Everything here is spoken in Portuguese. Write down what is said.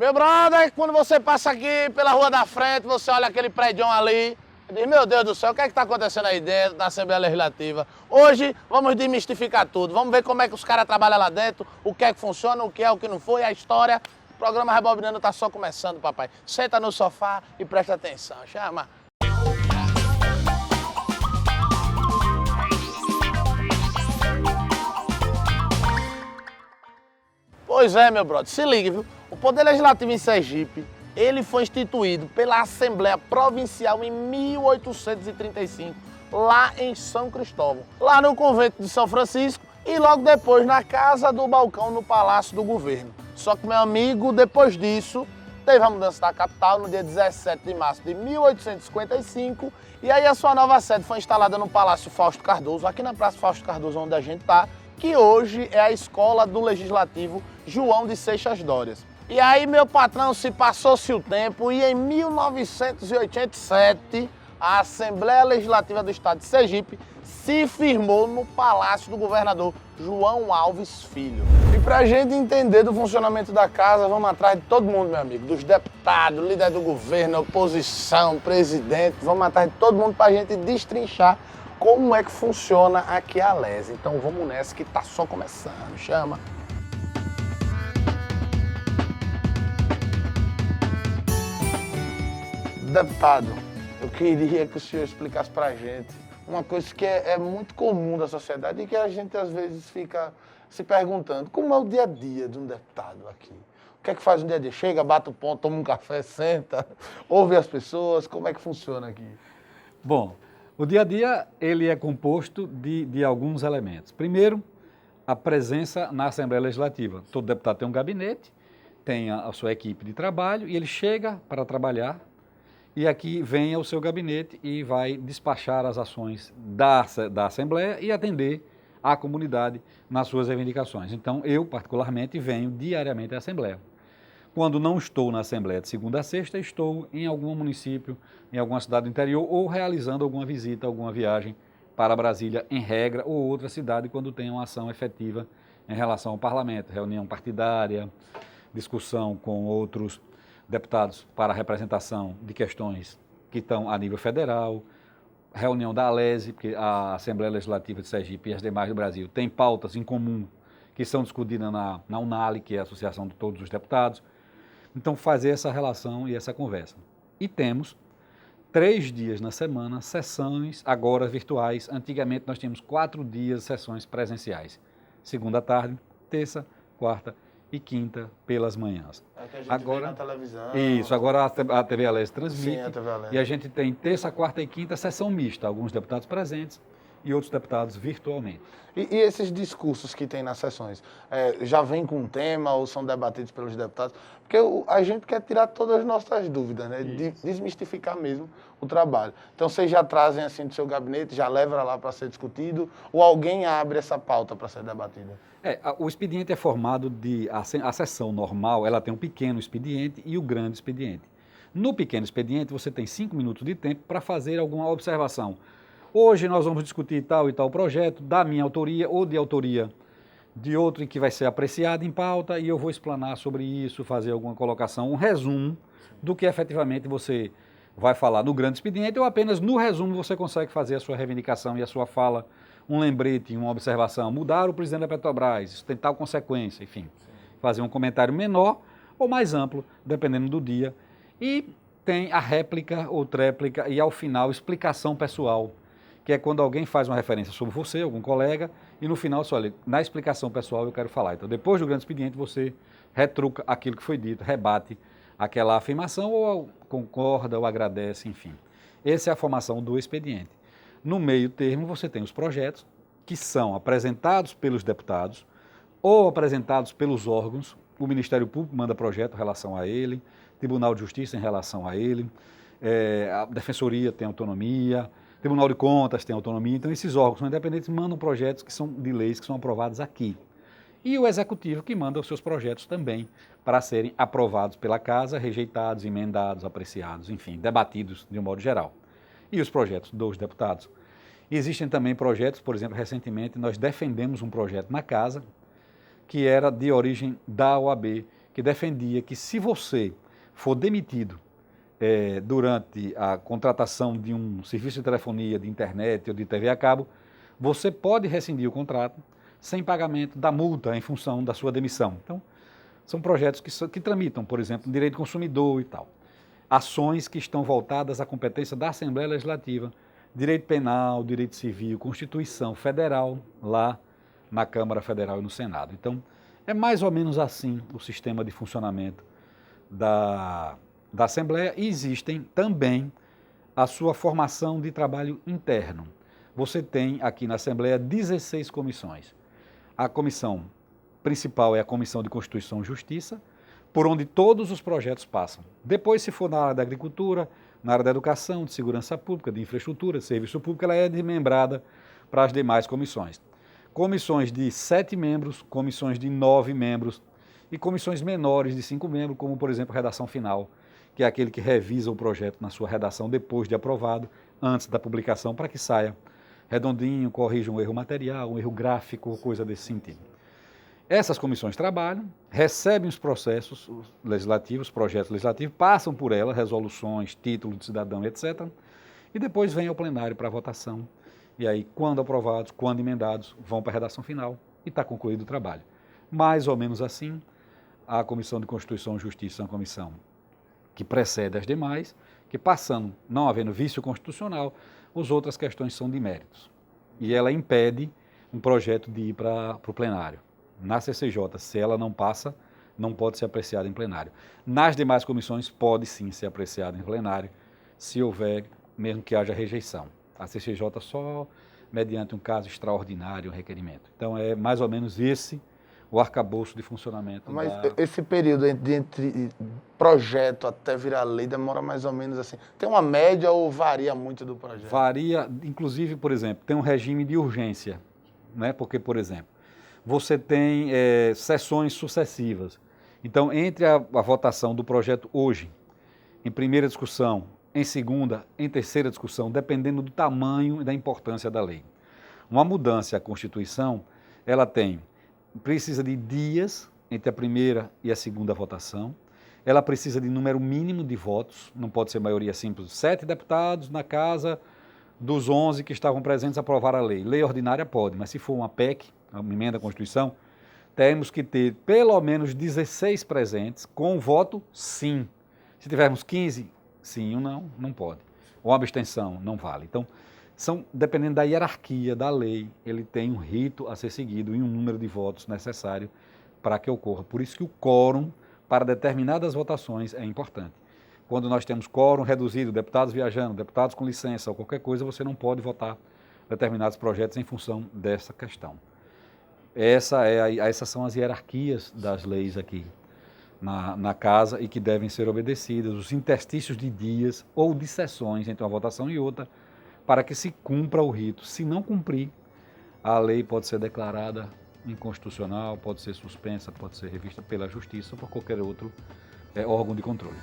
Meu brother, quando você passa aqui pela rua da frente, você olha aquele prédio ali, diz, meu Deus do céu, o que é que está acontecendo aí dentro da Assembleia Legislativa? Hoje vamos desmistificar tudo, vamos ver como é que os caras trabalham lá dentro, o que é que funciona, o que não foi, a história. O programa Rebobinando está só começando, papai. Senta no sofá e presta atenção, chama. Pois é, meu brother, se liga, viu? O Poder Legislativo em Sergipe, ele foi instituído pela Assembleia Provincial em 1835, lá em São Cristóvão, lá no convento de São Francisco e logo depois na Casa do Balcão, no Palácio do Governo. Só que, meu amigo, depois disso, teve a mudança da capital no dia 17 de março de 1855 e aí a sua nova sede foi instalada no Palácio Fausto Cardoso, aqui na Praça Fausto Cardoso, onde a gente está, que hoje é a Escola do Legislativo João de Seixas Dórias. E aí, meu patrão, se passou-se o tempo e em 1987 a Assembleia Legislativa do Estado de Sergipe se firmou no Palácio do Governador João Alves Filho. E pra gente entender do funcionamento da casa, vamos atrás de todo mundo, meu amigo, dos deputados, líder do governo, oposição, presidente, vamos atrás de todo mundo pra gente destrinchar como é que funciona aqui a LES. Então vamos nessa que tá só começando, chama. Deputado, eu queria que o senhor explicasse pra gente uma coisa que é muito comum da sociedade e que a gente às vezes fica se perguntando, como é o dia a dia de um deputado aqui? O que é que faz no dia a dia? Chega, bate o ponto, toma um café, senta, ouve as pessoas, como é que funciona aqui? Bom, o dia a dia ele é composto de alguns elementos. Primeiro, a presença na Assembleia Legislativa. Todo deputado tem um gabinete, tem a sua equipe de trabalho e ele chega para trabalhar e aqui vem ao seu gabinete e vai despachar as ações da Assembleia e atender a comunidade nas suas reivindicações. Então, eu, particularmente, venho diariamente à Assembleia. Quando não estou na Assembleia de segunda a sexta, estou em algum município, em alguma cidade do interior ou realizando alguma visita, alguma viagem para Brasília, em regra, ou outra cidade, quando tem uma ação efetiva em relação ao parlamento, reunião partidária, discussão com outros deputados para a representação de questões que estão a nível federal, reunião da ALESE, porque a Assembleia Legislativa de Sergipe e as demais do Brasil têm pautas em comum que são discutidas na UNALI, que é a Associação de Todos os Deputados. Então, fazer essa relação e essa conversa. E temos 3 dias na semana, sessões agora virtuais. Antigamente nós tínhamos 4 dias de sessões presenciais. Segunda à tarde, terça, quarta e quinta pelas manhãs. É que a gente agora, vê na televisão. Isso, agora a TV Alés transmite. Sim, a TV Alés. E a gente tem terça, quarta e quinta sessão mista, alguns deputados presentes e outros deputados virtualmente. E esses discursos que tem nas sessões, já vem com um tema ou são debatidos pelos deputados? Porque a gente quer tirar todas as nossas dúvidas, né? Desmistificar mesmo o trabalho. Então vocês já trazem assim do seu gabinete, já levam lá para ser discutido ou alguém abre essa pauta para ser debatida? O expediente é formado a sessão normal, ela tem um pequeno expediente e o grande expediente. No pequeno expediente você tem 5 minutos de tempo para fazer alguma observação. Hoje nós vamos discutir tal e tal projeto, da minha autoria ou de autoria de outro que vai ser apreciado em pauta e eu vou explanar sobre isso, fazer alguma colocação, um resumo do que efetivamente você vai falar no grande expediente ou apenas no resumo você consegue fazer a sua reivindicação e a sua fala, um lembrete, uma observação, mudar o presidente da Petrobras, isso tem tal consequência, enfim, fazer um comentário menor ou mais amplo, dependendo do dia. E tem a réplica ou tréplica e ao final explicação pessoal, que é quando alguém faz uma referência sobre você, algum colega, e no final você olha, na explicação pessoal eu quero falar. Então, depois do grande expediente, você retruca aquilo que foi dito, rebate aquela afirmação, ou concorda, ou agradece, enfim. Essa é a formação do expediente. No meio termo, você tem os projetos, que são apresentados pelos deputados, ou apresentados pelos órgãos, o Ministério Público manda projeto em relação a ele, Tribunal de Justiça em relação a ele, a Defensoria tem autonomia, Tribunal de Contas tem autonomia, então esses órgãos são independentes mandam projetos que são de leis que são aprovados aqui. E o Executivo que manda os seus projetos também para serem aprovados pela Casa, rejeitados, emendados, apreciados, enfim, debatidos de um modo geral. E os projetos dos deputados. Existem também projetos, por exemplo, recentemente nós defendemos um projeto na Casa que era de origem da OAB, que defendia que se você for demitido durante a contratação de um serviço de telefonia, de internet ou de TV a cabo, você pode rescindir o contrato sem pagamento da multa em função da sua demissão. Então, são projetos que tramitam, por exemplo, direito do consumidor e tal. Ações que estão voltadas à competência da Assembleia Legislativa, direito penal, direito civil, Constituição Federal, lá na Câmara Federal e no Senado. Então, é mais ou menos assim o sistema de funcionamento da Assembleia, e existem também a sua formação de trabalho interno. Você tem aqui na Assembleia 16 comissões. A comissão principal é a Comissão de Constituição e Justiça, por onde todos os projetos passam. Depois, se for na área da agricultura, na área da educação, de segurança pública, de infraestrutura, de serviço público, ela é desmembrada para as demais comissões. Comissões de 7 membros, comissões de 9 membros e comissões menores de 5 membros, como, por exemplo, a redação final, que é aquele que revisa o projeto na sua redação depois de aprovado, antes da publicação, para que saia redondinho, corrija um erro material, um erro gráfico, coisa desse sentido. Essas comissões trabalham, recebem os processos legislativos, projetos legislativos, passam por ela, resoluções, título de cidadão, etc. E depois vem ao plenário para votação. E aí, quando aprovados, quando emendados, vão para a redação final e está concluído o trabalho. Mais ou menos assim, a Comissão de Constituição e Justiça é uma comissão que precede as demais, que passando, não havendo vício constitucional, as outras questões são de méritos. E ela impede um projeto de ir para o plenário. Na CCJ, se ela não passa, não pode ser apreciada em plenário. Nas demais comissões, pode sim ser apreciada em plenário, se houver, mesmo que haja rejeição. A CCJ só mediante um caso extraordinário, um requerimento. Então, é mais ou menos esse o arcabouço de funcionamento. Mas esse período entre projeto até virar lei demora mais ou menos assim. Tem uma média ou varia muito do projeto? Varia, inclusive, por exemplo, tem um regime de urgência, né? Porque, por exemplo, você tem sessões sucessivas. Então, entre a votação do projeto hoje, em primeira discussão, em segunda, em terceira discussão, dependendo do tamanho e da importância da lei. Uma mudança à Constituição, ela precisa de dias entre a primeira e a segunda votação, ela precisa de número mínimo de votos, não pode ser maioria simples, 7 deputados na casa dos 11 que estavam presentes aprovar a lei. Lei ordinária pode, mas se for uma PEC, uma emenda à Constituição, temos que ter pelo menos 16 presentes com voto sim. Se tivermos 15, sim ou não, não pode. Ou abstenção, não vale. Então, dependendo da hierarquia da lei, ele tem um rito a ser seguido e um número de votos necessário para que ocorra. Por isso que o quórum para determinadas votações é importante. Quando nós temos quórum reduzido, deputados viajando, deputados com licença ou qualquer coisa, você não pode votar determinados projetos em função dessa questão. Essas são as hierarquias das leis aqui na casa e que devem ser obedecidas, os interstícios de dias ou de sessões entre uma votação e outra, para que se cumpra o rito. Se não cumprir, a lei pode ser declarada inconstitucional, pode ser suspensa, pode ser revista pela Justiça ou por qualquer outro órgão de controle.